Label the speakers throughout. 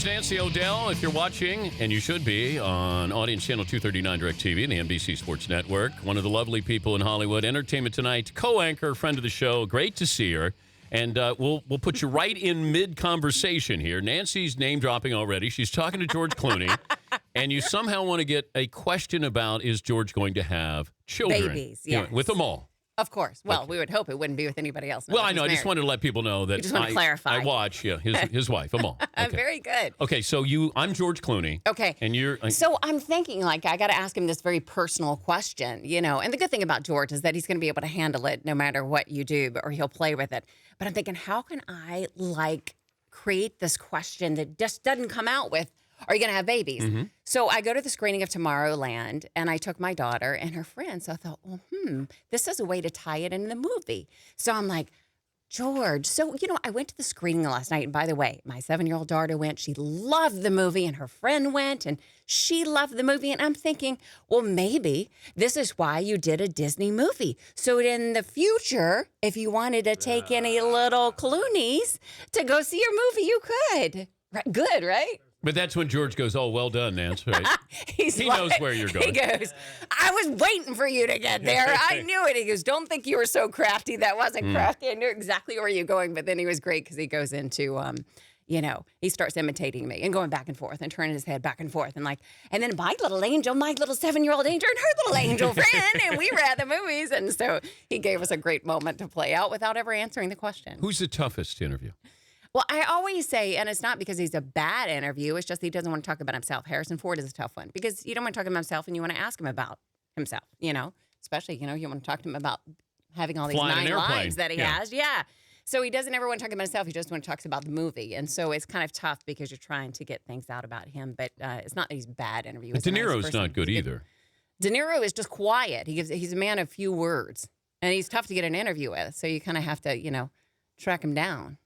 Speaker 1: She's Nancy O'Dell. If you're watching, and you should be, on Audience Channel 239 DirecTV and the NBC Sports Network, one of the lovely people in Hollywood. Entertainment Tonight, co-anchor, friend of the show. Great to see her. And we'll put you right in mid-conversation here. Nancy's name-dropping already. She's talking to George Clooney. And you somehow want to get a question about, is George going to have children?
Speaker 2: Babies, yes.
Speaker 1: With them all.
Speaker 2: Of course. Well, we would hope it wouldn't be with anybody else.
Speaker 1: Well, I know. I just wanted to let people know that
Speaker 2: just want to clarify.
Speaker 1: I watch, his wife, Amal. Okay.
Speaker 2: Very good.
Speaker 1: Okay, so I'm George Clooney.
Speaker 2: Okay.
Speaker 1: And you're...
Speaker 2: So I'm thinking, I got to ask him this very personal question, And the good thing about George is that he's going to be able to handle it no matter what you do, or he'll play with it. But I'm thinking, how can I, create this question that just doesn't come out with, are you going to have babies? Mm-hmm. So I go to the screening of Tomorrowland, and I took my daughter and her friends. So I thought, this is a way to tie it into the movie. So I'm like, George, so, I went to the screening last night. And by the way, my 7-year-old daughter went. She loved the movie, and her friend went, and she loved the movie. And I'm thinking, well, maybe this is why you did a Disney movie. So in the future, if you wanted to take any little Cloonies to go see your movie, you could. Right? Good, right?
Speaker 1: But that's when George goes, oh, well done, Nance. Right? He knows where you're going.
Speaker 2: He goes, I was waiting for you to get there. I knew it. He goes, don't think you were so crafty. That wasn't crafty. I knew exactly where you're going. But then he was great because he goes into, he starts imitating me and going back and forth and turning his head back and forth. And then my little angel, my little 7-year-old angel and her little angel friend. And we were at the movies. And so he gave us a great moment to play out without ever answering the question.
Speaker 1: Who's the toughest to interview?
Speaker 2: Well, I always say, and it's not because he's a bad interview, it's just he doesn't want to talk about himself. Harrison Ford is a tough one because you don't want to talk about himself and you want to ask him about himself, Especially, you want to talk to him about having all these
Speaker 1: Flying
Speaker 2: 9 lives that he has. Yeah. So he doesn't ever want to talk about himself. He just want to talk about the movie. And so it's kind of tough because you're trying to get things out about him. But it's not that he's a bad interview.
Speaker 1: De Niro's not good either.
Speaker 2: De Niro is just quiet. He's a man of few words. And he's tough to get an interview with. So you kind of have to, track him down.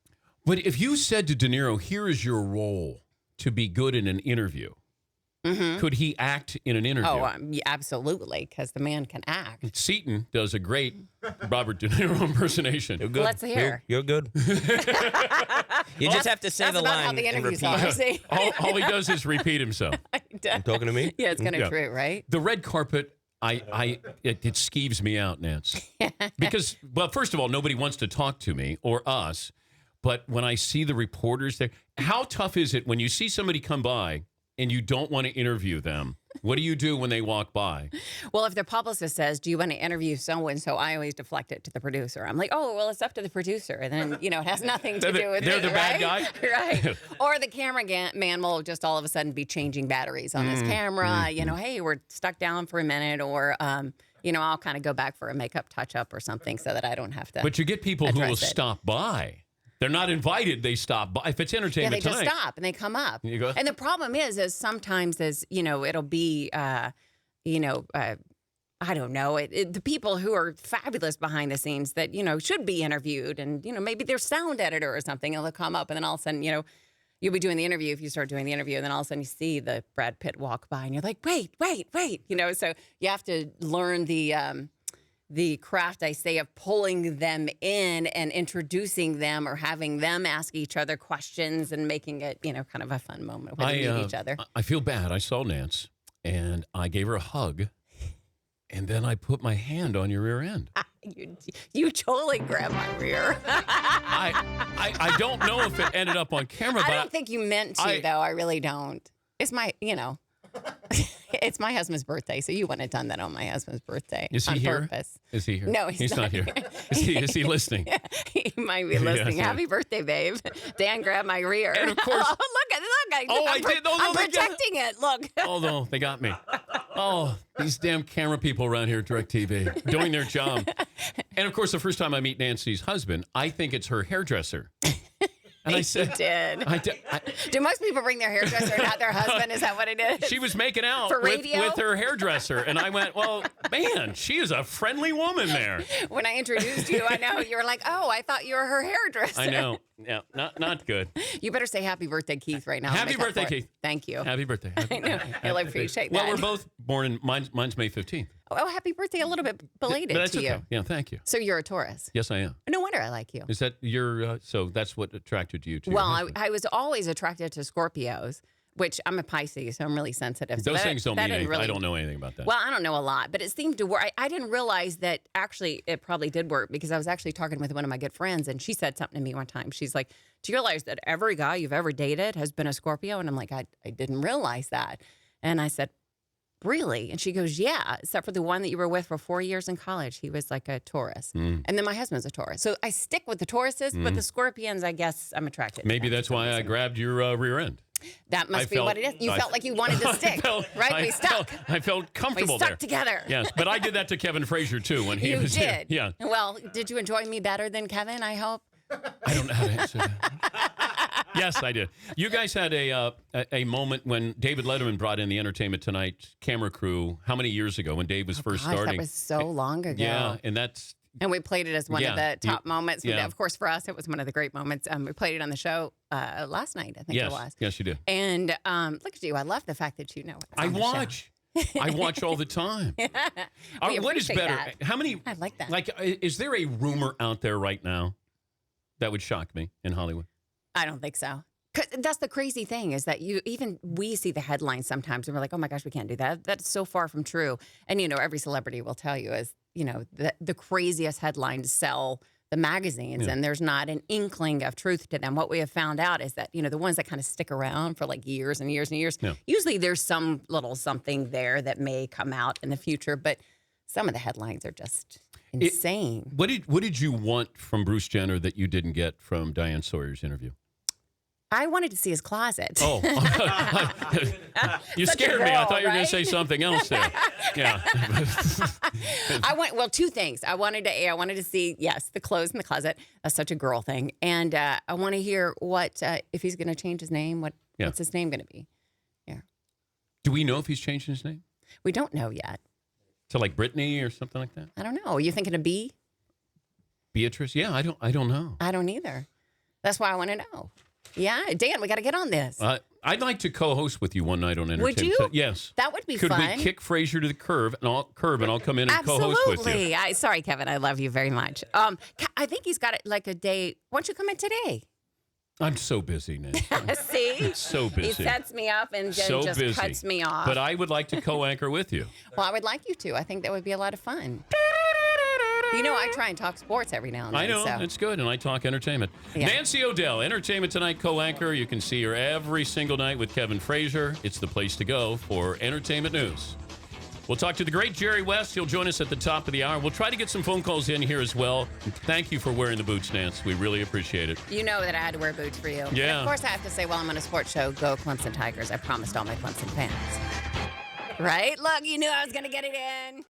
Speaker 1: But if you said to De Niro, here is your role to be good in an interview, could he act in an interview?
Speaker 2: Oh, absolutely, because the man can act.
Speaker 1: Seton does a great Robert De Niro impersonation.
Speaker 3: You're good.
Speaker 2: Let's hear.
Speaker 3: You're good. You just have to say the line
Speaker 2: how the
Speaker 3: and
Speaker 2: interviews
Speaker 3: repeat
Speaker 2: are.
Speaker 3: it.
Speaker 2: See?
Speaker 1: All he does is repeat himself.
Speaker 3: You talking to me?
Speaker 2: Yeah, it's kind of true, right?
Speaker 1: The red carpet, it skeeves me out, Nance. Because, well, first of all, nobody wants to talk to me or us. But when I see the reporters there, how tough is it when you see somebody come by and you don't want to interview them? What do you do when they walk by?
Speaker 2: Well, if their publicist says, do you want to interview so-and-so, I always deflect it to the producer. I'm like, oh, well, it's up to the producer. And then, it has nothing to do with
Speaker 1: They're
Speaker 2: me,
Speaker 1: the bad guy?
Speaker 2: Right. Or the cameraman will just all of a sudden be changing batteries on his camera. Hey, we're stuck down for a minute. Or, I'll kind of go back for a makeup touch-up or something so that I don't have to.
Speaker 1: But you get people who will stop by. They're not invited. They stop by. If it's entertainment
Speaker 2: tonight. Yeah, they
Speaker 1: tonight,
Speaker 2: just stop and they come up.
Speaker 1: You go.
Speaker 2: And the problem is sometimes it'll be, I don't know, the people who are fabulous behind the scenes that, should be interviewed and, maybe their sound editor or something, and they'll come up and then all of a sudden, you'll be doing the interview if you start doing the interview, and then all of a sudden you see the Brad Pitt walk by and you're like, wait, so you have to learn the craft, I say, of pulling them in and introducing them or having them ask each other questions and making it, kind of a fun moment when they meet each other.
Speaker 1: I feel bad. I saw Nance, and I gave her a hug, and then I put my hand on your rear end.
Speaker 2: You totally grabbed my rear.
Speaker 1: I don't know if it ended up on camera, but
Speaker 2: I don't think you meant to, though. I really don't. It's my, It's my husband's birthday, so you wouldn't have done that on my husband's birthday.
Speaker 1: Is he
Speaker 2: on
Speaker 1: here?
Speaker 2: Purpose.
Speaker 1: Is he here?
Speaker 2: No, he's
Speaker 1: not here. Is he listening?
Speaker 2: He might be listening.
Speaker 1: Yes,
Speaker 2: Happy birthday, babe. Dan grabbed my rear.
Speaker 1: And of course.
Speaker 2: I'm protecting it. Look.
Speaker 1: Oh, no, they got me. Oh, these damn camera people around here at DirecTV doing their job. And of course, the first time I meet Nancy's husband, I think it's her hairdresser. And I said,
Speaker 2: you did. Do most people bring their hairdresser, not their husband? Is that what it is?
Speaker 1: She was making out
Speaker 2: For radio?
Speaker 1: with her hairdresser. And I went, well, man, she is a friendly woman there.
Speaker 2: When I introduced you, I know you were like, oh, I thought you were her hairdresser.
Speaker 1: I know. Yeah, not good.
Speaker 2: You better say happy birthday, Keith, right now.
Speaker 1: Happy birthday, Keith.
Speaker 2: Thank you.
Speaker 1: Happy birthday.
Speaker 2: I know. You'll appreciate that.
Speaker 1: Well, we're both born in, mine's May 15th.
Speaker 2: Oh, happy birthday a little bit belated
Speaker 1: but that's
Speaker 2: to
Speaker 1: okay.
Speaker 2: you.
Speaker 1: Yeah, thank you.
Speaker 2: So you're a Taurus.
Speaker 1: Yes, I am.
Speaker 2: No wonder. better. I like you.
Speaker 1: Is that your, so that's what attracted you to
Speaker 2: Well,
Speaker 1: your husband?
Speaker 2: I was always attracted to Scorpios, which I'm a Pisces, so I'm really sensitive. So
Speaker 1: Those things don't mean anything.
Speaker 2: Really,
Speaker 1: I don't know anything about that.
Speaker 2: Well, I don't know a lot, but it seemed to work. I didn't realize that actually it probably did work because I was actually talking with one of my good friends, and she said something to me one time. She's like, do you realize that every guy you've ever dated has been a Scorpio? And I'm like, I didn't realize that. And I said, really? And she goes, yeah, except for the one that you were with for 4 years in college. He was like a Taurus. And then my husband's a Taurus. So I stick with the Tauruses, but the Scorpions, I guess I'm attracted to.
Speaker 1: Maybe that's why I grabbed your rear end.
Speaker 2: That must be what it is. You felt like you wanted to stick, right? We stuck.
Speaker 1: I felt comfortable
Speaker 2: We stuck
Speaker 1: there.
Speaker 2: together.
Speaker 1: Yes, but I did that to Kevin Frazier, too, when he
Speaker 2: You
Speaker 1: was here.
Speaker 2: did.
Speaker 1: Yeah.
Speaker 2: Well, did you enjoy me better than Kevin, I hope?
Speaker 1: I don't know how to answer that. Yes, I did. You guys had a moment when David Letterman brought in the Entertainment Tonight camera crew. How many years ago when Dave was first
Speaker 2: Gosh,
Speaker 1: starting?
Speaker 2: that was so long ago.
Speaker 1: Yeah, and that's
Speaker 2: And we played it as one of the top moments.
Speaker 1: yeah.
Speaker 2: Of course, for us, it was one of the great moments. We played it on the show last night, I think it was.
Speaker 1: Yes, you did.
Speaker 2: And look at you. I love the fact that you know what's
Speaker 1: I
Speaker 2: on the
Speaker 1: watch. I watch all the time.
Speaker 2: We
Speaker 1: What is
Speaker 2: appreciate
Speaker 1: better?
Speaker 2: that.
Speaker 1: How many?
Speaker 2: I like that.
Speaker 1: Like, is there a rumor out there right now that would shock me in Hollywood?
Speaker 2: I don't think so. 'Cause that's the crazy thing is that we see the headlines sometimes and we're like, oh my gosh, we can't do that. That's so far from true. And, every celebrity will tell you is, the craziest headlines sell the magazines and there's not an inkling of truth to them. What we have found out is that, the ones that kind of stick around for like years and years and years, usually there's some little something there that may come out in the future. But some of the headlines are just insane.
Speaker 1: What did you want from Bruce Jenner that you didn't get from Diane Sawyer's interview?
Speaker 2: I wanted to see his closet.
Speaker 1: Oh, you
Speaker 2: Such a
Speaker 1: scared me. I
Speaker 2: girl,
Speaker 1: thought you were going
Speaker 2: right?
Speaker 1: to say something else there. Yeah.
Speaker 2: Two things. I wanted to see, yes, the clothes in the closet. That's such a girl thing. And I want to hear what, if he's going to change his name, what's his name going to be? Yeah.
Speaker 1: Do we know if he's changing his name
Speaker 2: We don't know yet.
Speaker 1: to like Brittany or something like that?
Speaker 2: I don't know. Are you thinking of B?
Speaker 1: Beatrice? Yeah, I don't know.
Speaker 2: I don't either. That's why I want to know. Yeah, Dan, we got to get on this.
Speaker 1: I'd like to co-host with you one night on Entertainment.
Speaker 2: Would you?
Speaker 1: Yes.
Speaker 2: That would be
Speaker 1: Could
Speaker 2: fun.
Speaker 1: we kick Frazier to the curb and I'll come in and co-host with you?
Speaker 2: Absolutely. Sorry, Kevin. I love you very much. I think he's got it like a day. Why don't you come in today?
Speaker 1: I'm so busy, Nancy.
Speaker 2: See?
Speaker 1: So busy.
Speaker 2: He sets me up and then
Speaker 1: So
Speaker 2: just
Speaker 1: busy.
Speaker 2: cuts me off.
Speaker 1: But I would like to co-anchor with you.
Speaker 2: Well, I would like you to. I think that would be a lot of fun. I try and talk sports every now and then.
Speaker 1: I know.
Speaker 2: So.
Speaker 1: It's good. And I talk entertainment.
Speaker 2: Yeah.
Speaker 1: Nancy O'Dell, Entertainment Tonight co-anchor. You can see her every single night with Kevin Frazier. It's the place to go for entertainment news. We'll talk to the great Jerry West. He'll join us at the top of the hour. We'll try to get some phone calls in here as well. Thank you for wearing the boots, Nance. We really appreciate it.
Speaker 2: You know that I had to wear boots for you.
Speaker 1: Yeah.
Speaker 2: And of course, I have to say, while I'm on a sports show, go Clemson Tigers. I promised all my Clemson fans. Right? Look, you knew I was going to get it in.